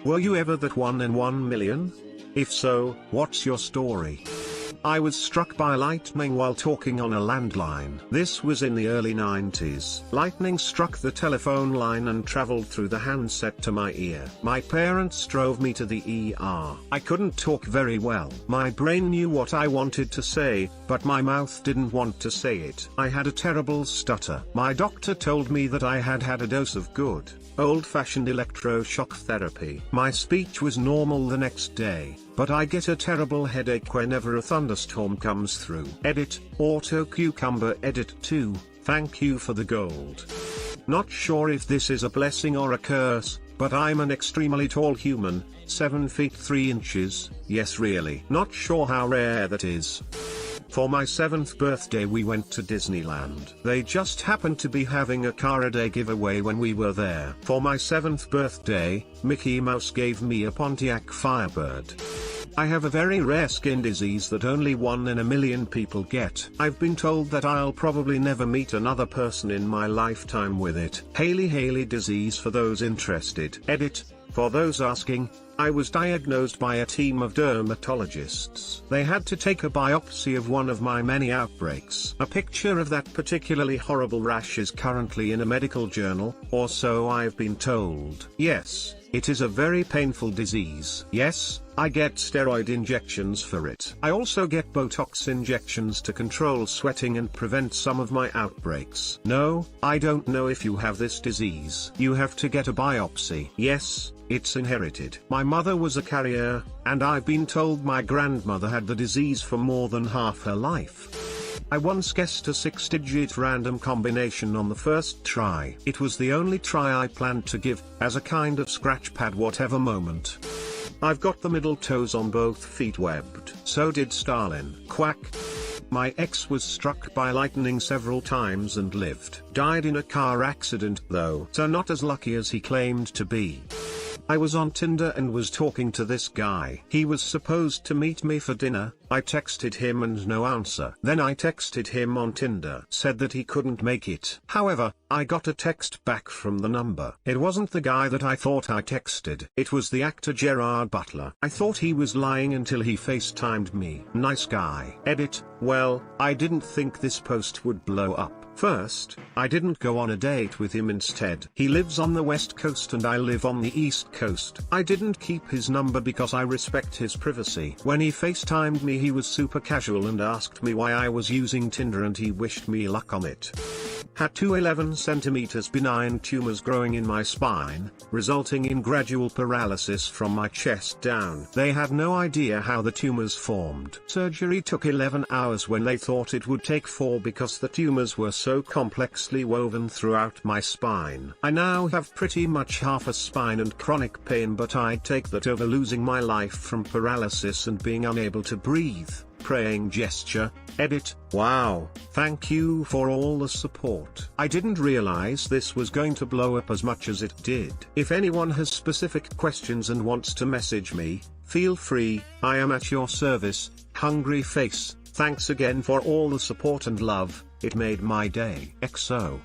Were you ever that 1 in 1 million? If so, what's your story? I was struck by lightning while talking on a landline. This was in the early 90s. Lightning struck the telephone line and traveled through the handset to my ear. My parents drove me to the ER. I couldn't talk very well. My brain knew what I wanted to say, but my mouth didn't want to say it. I had a terrible stutter. My doctor told me that I had had a dose of good, old-fashioned electroshock therapy. My speech was normal the next day, but I get a terrible headache whenever a thunderstorm comes through. Edit, AutoCucumber Edit 2, thank you for the gold. Not sure if this is a blessing or a curse, but I'm an extremely tall human, 7 feet 3 inches, yes really. Not sure how rare that is. For my 7th birthday we went to Disneyland. They just happened to be having a car a day giveaway when we were there. For my 7th birthday, Mickey Mouse gave me a Pontiac Firebird. I have a very rare skin disease that only 1 in a million people get. I've been told that I'll probably never meet another person in my lifetime with it. Hailey disease for those interested. Edit, for those asking, I was diagnosed by a team of dermatologists. They had to take a biopsy of one of my many outbreaks. A picture of that particularly horrible rash is currently in a medical journal, or so I've been told. Yes, it is a very painful disease. Yes, I get steroid injections for it. I also get Botox injections to control sweating and prevent some of my outbreaks. No, I don't know if you have this disease. You have to get a biopsy. Yes, it's inherited. My mother was a carrier, and I've been told my grandmother had the disease for more than half her life. I once guessed a 6-digit random combination on the first try. It was the only try I planned to give, as a kind of scratch pad whatever moment. I've got the middle toes on both feet webbed. So did Stalin. Quack. My ex was struck by lightning several times and lived. Died in a car accident though, so not as lucky as he claimed to be. I was on Tinder and was talking to this guy. He was supposed to meet me for dinner. I texted him and no answer. Then I texted him on Tinder. Said that he couldn't make it. However, I got a text back from the number. It wasn't the guy that I thought I texted. It was the actor Gerard Butler. I thought he was lying until he FaceTimed me. Nice guy. Edit, well, I didn't think this post would blow up. First, I didn't go on a date with him instead. He lives on the West Coast and I live on the East Coast. I didn't keep his number because I respect his privacy. When he FaceTimed me he was super casual and asked me why I was using Tinder and he wished me luck on it. Had 2 11 cm benign tumors growing in my spine, resulting in gradual paralysis from my chest down. They had no idea how the tumors formed. Surgery took 11 hours when they thought it would take 4 because the tumors were so complexly woven throughout my spine. I now have pretty much half a spine and chronic pain, but I'd take that over losing my life from paralysis and being unable to breathe. Praying gesture. Edit, wow, thank you for all the support. I didn't realize this was going to blow up as much as it did. If anyone has specific questions and wants to message me, feel free, I am at your service. Hungry face, thanks again for all the support and love, it made my day. XO.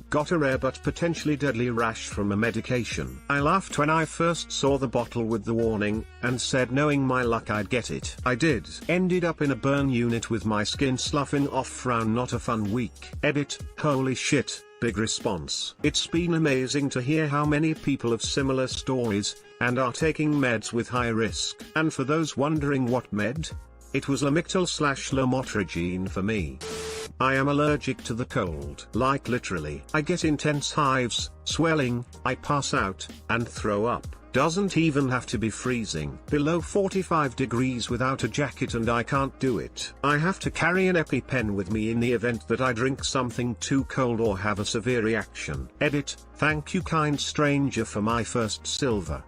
Got a rare but potentially deadly rash from a medication. I laughed when I first saw the bottle with the warning, and said knowing my luck I'd get it. I did. Ended up in a burn unit with my skin sloughing off round. Not a fun week. Edit, holy shit, big response. It's been amazing to hear how many people have similar stories, and are taking meds with high risk. And for those wondering what med, it was Lamictal/lamotrigine for me. I am allergic to the cold. Like literally. I get intense hives, swelling, I pass out, and throw up. Doesn't even have to be freezing below 45 degrees without a jacket and I can't do it. I have to carry an EpiPen with me in the event that I drink something too cold or have a severe reaction. Edit, thank you kind stranger for my first silver.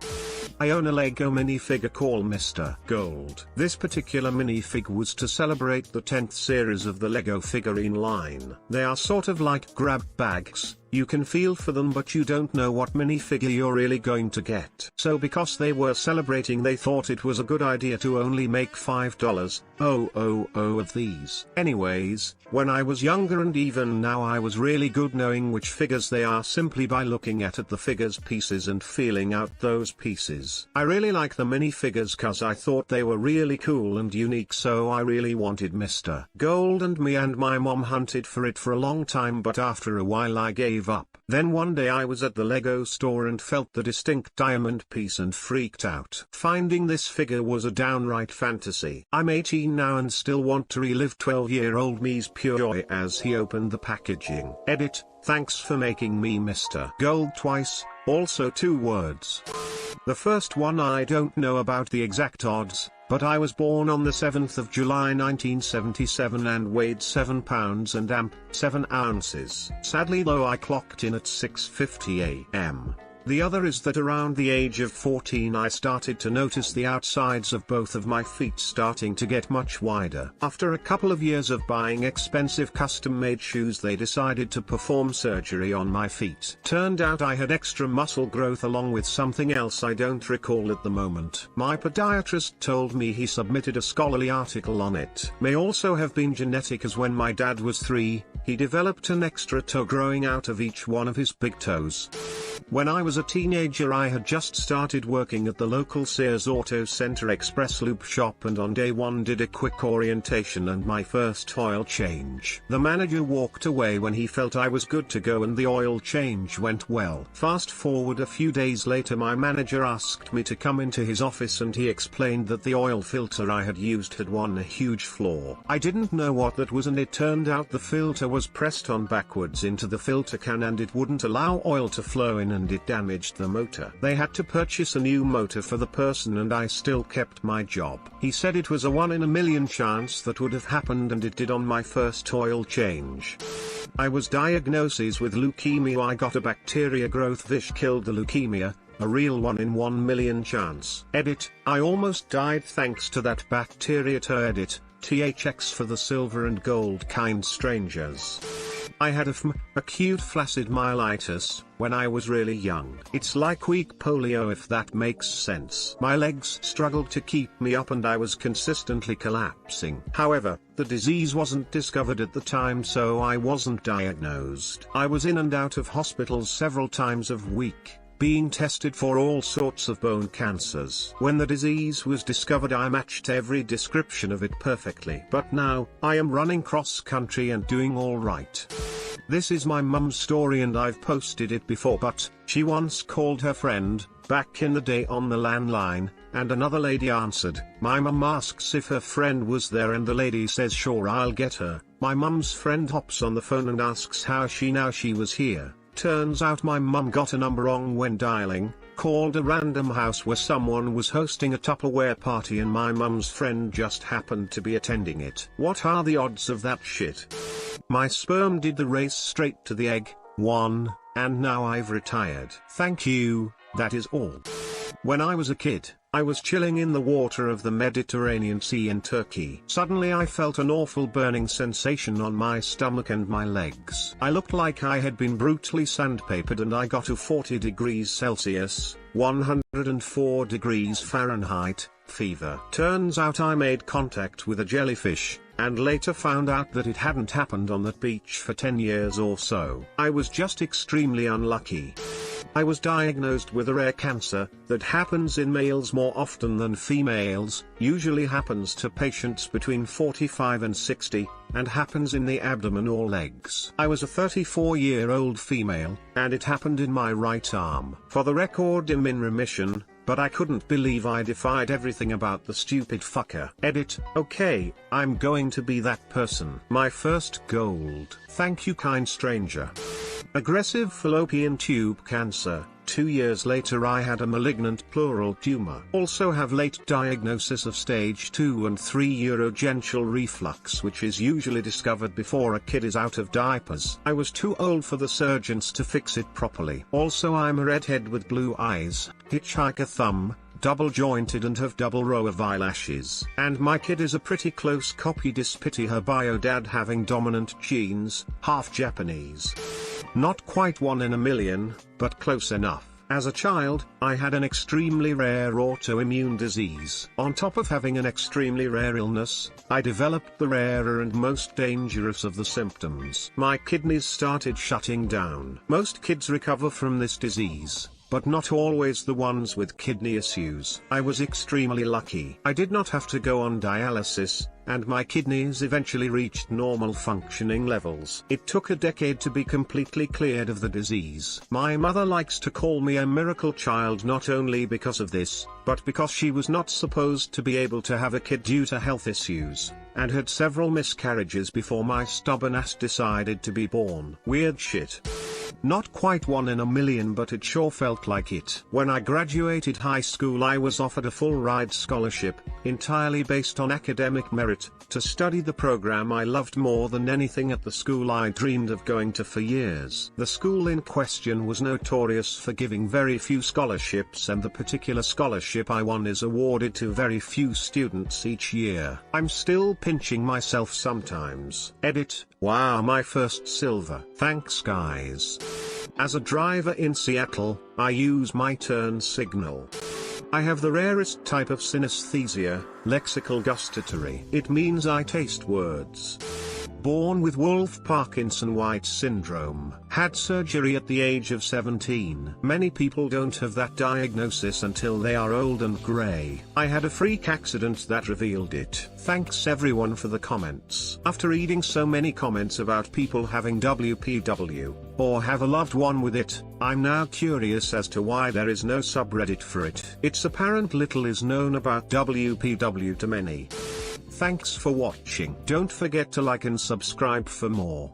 I own a Lego minifigure called Mr. Gold. This particular minifig was to celebrate the 10th series of the Lego figurine line. They are sort of like grab bags. You can feel for them, but you don't know what minifigure you're really going to get. So because they were celebrating, they thought it was a good idea to only make $5 of these. Anyways, when I was younger and even now, I was really good knowing which figures they are simply by looking at the figures pieces and feeling out those pieces. I really like the minifigures cause I thought they were really cool and unique, so I really wanted Mr. Gold, and me and my mom hunted for it for a long time, but after a while I gave up. Then one day I was at the Lego store and felt the distinct diamond piece and freaked out. Finding this figure was a downright fantasy. I'm 18 now and still want to relive 12-year-old me's pure joy as he opened the packaging. Edit, thanks for making me Mr. Gold twice, also 2 words. The first one I don't know about the exact odds, but I was born on the 7th of July 1977 and weighed 7 pounds and 7 ounces. Sadly though, I clocked in at 6:50 a.m. The other is that around the age of 14 I started to notice the outsides of both of my feet starting to get much wider. After a couple of years of buying expensive custom-made shoes, they decided to perform surgery on my feet. Turned out I had extra muscle growth along with something else I don't recall at the moment. My podiatrist told me he submitted a scholarly article on it. May also have been genetic, as when my dad was 3, he developed an extra toe growing out of each one of his big toes. When I was a teenager, I had just started working at the local Sears Auto Center Express Loop shop, and on day 1 did a quick orientation and my first oil change. The manager walked away when he felt I was good to go and the oil change went well. Fast forward a few days later, my manager asked me to come into his office and he explained that the oil filter I had used had a huge flaw. I didn't know what that was, and it turned out the filter was pressed on backwards into the filter can and it wouldn't allow oil to flow in, and it damaged the motor. They had to purchase a new motor for the person and I still kept my job. He said it was a 1 in a million chance that would have happened, and it did on my first oil change. I was diagnosed with leukemia. I got a bacteria growth which killed the leukemia, a real 1 in 1 million chance. Edit, I almost died thanks to that bacteria. To edit, THX for the silver and gold kind strangers. I had acute flaccid myelitis, when I was really young. It's like weak polio, if that makes sense. My legs struggled to keep me up and I was consistently collapsing. However, the disease wasn't discovered at the time, so I wasn't diagnosed. I was in and out of hospitals several times a week, being tested for all sorts of bone cancers. When the disease was discovered, I matched every description of it perfectly. But now, I am running cross country and doing all right. This is my mum's story and I've posted it before, but she once called her friend, back in the day, on the landline, and another lady answered. My mum asks if her friend was there and the lady says sure, I'll get her. My mum's friend hops on the phone and asks how she knew she was here. Turns out my mum got a number wrong when dialing, called a random house where someone was hosting a Tupperware party and my mum's friend just happened to be attending it. What are the odds of that shit? My sperm did the race straight to the egg, won, and now I've retired. Thank you, that is all. When I was a kid, I was chilling in the water of the Mediterranean Sea in Turkey. Suddenly I felt an awful burning sensation on my stomach and my legs. I looked like I had been brutally sandpapered and I got to 40 degrees Celsius, 104 degrees Fahrenheit, fever. Turns out I made contact with a jellyfish, and later found out that it hadn't happened on that beach for 10 years or so. I was just extremely unlucky. I was diagnosed with a rare cancer that happens in males more often than females, usually happens to patients between 45 and 60, and happens in the abdomen or legs. I was a 34-year-old female, and it happened in my right arm. For the record, I'm in remission, but I couldn't believe I defied everything about the stupid fucker. Edit, okay, I'm going to be that person. My first gold. Thank you, kind stranger. Aggressive fallopian tube cancer. 2 years later I had a malignant pleural tumor. Also have late diagnosis of stage 2 and 3 urogenital reflux, which is usually discovered before a kid is out of diapers. I was too old for the surgeons to fix it properly. Also I'm a redhead with blue eyes, hitchhiker thumb, double jointed and have double row of eyelashes. And my kid is a pretty close copy despite her bio dad having dominant genes, half Japanese. Not quite 1 in a million, but close enough. As a child, I had an extremely rare autoimmune disease. On top of having an extremely rare illness, I developed the rarer and most dangerous of the symptoms. My kidneys started shutting down. Most kids recover from this disease, but not always the ones with kidney issues. I was extremely lucky. I did not have to go on dialysis, and my kidneys eventually reached normal functioning levels. It took a decade to be completely cleared of the disease. My mother likes to call me a miracle child not only because of this, but because she was not supposed to be able to have a kid due to health issues, and had several miscarriages before my stubborn ass decided to be born. Weird shit. Not quite 1 in a million, but it sure felt like it. When I graduated high school, I was offered a full ride scholarship, entirely based on academic merit, to study the program I loved more than anything at the school I dreamed of going to for years. The school in question was notorious for giving very few scholarships, and the particular scholarship I won is awarded to very few students each year. I'm still pinching myself sometimes. Edit. Wow, my first silver. Thanks guys. As a driver in Seattle, I use my turn signal. I have the rarest type of synesthesia, lexical gustatory. It means I taste words. Born with Wolff-Parkinson-White syndrome. Had surgery at the age of 17. Many people don't have that diagnosis until they are old and grey. I had a freak accident that revealed it. Thanks everyone for the comments. After reading so many comments about people having WPW, or have a loved one with it, I'm now curious as to why there is no subreddit for it. It's apparent little is known about WPW to many. Thanks for watching. Don't forget to like and subscribe for more.